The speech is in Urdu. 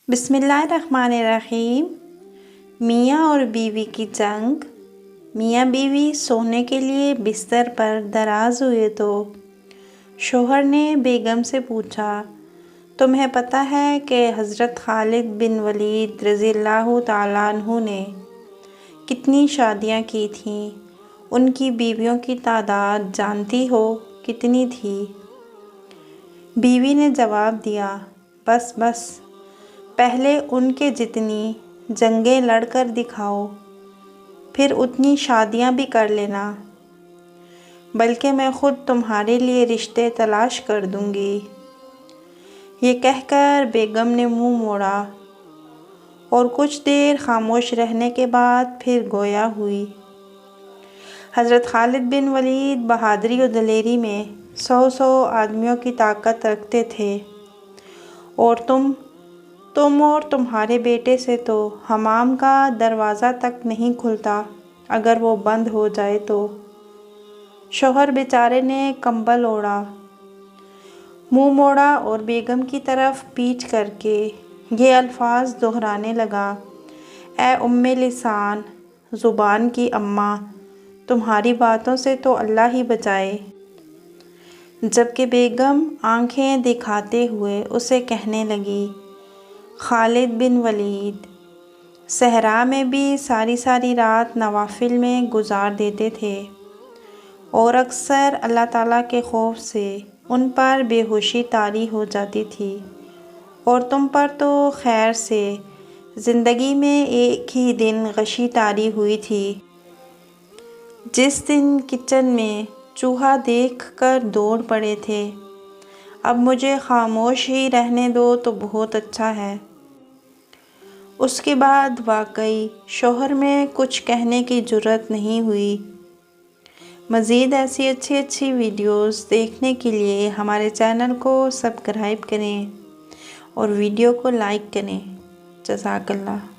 بسم اللہ الرحمن الرحیم۔ میاں اور بیوی کی جنگ۔ میاں بیوی سونے کے لیے بستر پر دراز ہوئے تو شوہر نے بیگم سے پوچھا، تمہیں پتہ ہے کہ حضرت خالد بن ولید رضی اللہ تعالیٰ عنہ نے کتنی شادیاں کی تھیں؟ ان کی بیویوں کی تعداد جانتی ہو کتنی تھی؟ بیوی نے جواب دیا، بس بس، پہلے ان کے جتنی جنگیں لڑ کر دکھاؤ، پھر اتنی شادیاں بھی کر لینا، بلکہ میں خود تمہارے لیے رشتے تلاش کر دوں گی۔ یہ کہہ کر بیگم نے منہ موڑا اور کچھ دیر خاموش رہنے کے بعد پھر گویا ہوئی، حضرت خالد بن ولید بہادری و دلیری میں 100 آدمیوں کی طاقت رکھتے تھے، اور تم اور تمہارے بیٹے سے تو حمام کا دروازہ تک نہیں کھلتا اگر وہ بند ہو جائے تو۔ شوہر بیچارے نے کمبل اوڑھا، منہ موڑا اور بیگم کی طرف پیٹھ کر کے یہ الفاظ دہرانے لگا، اے ام لسان، زبان کی اماں، تمہاری باتوں سے تو اللہ ہی بچائے۔ جبکہ بیگم آنکھیں دکھاتے ہوئے اسے کہنے لگی، خالد بن ولید صحرا میں بھی ساری رات نوافل میں گزار دیتے تھے، اور اکثر اللہ تعالیٰ کے خوف سے ان پر بے ہوشی طاری ہو جاتی تھی، اور تم پر تو خیر سے زندگی میں ایک ہی دن غشی طاری ہوئی تھی، جس دن کچن میں چوہا دیکھ کر دوڑ پڑے تھے۔ اب مجھے خاموش ہی رہنے دو تو بہت اچھا ہے۔ اس کے بعد واقعی شوہر میں کچھ کہنے کی جرأت نہیں ہوئی۔ مزید ایسی اچھی ویڈیوز دیکھنے کے لیے ہمارے چینل کو سبسکرائب کریں اور ویڈیو کو لائک کریں۔ جزاک اللہ۔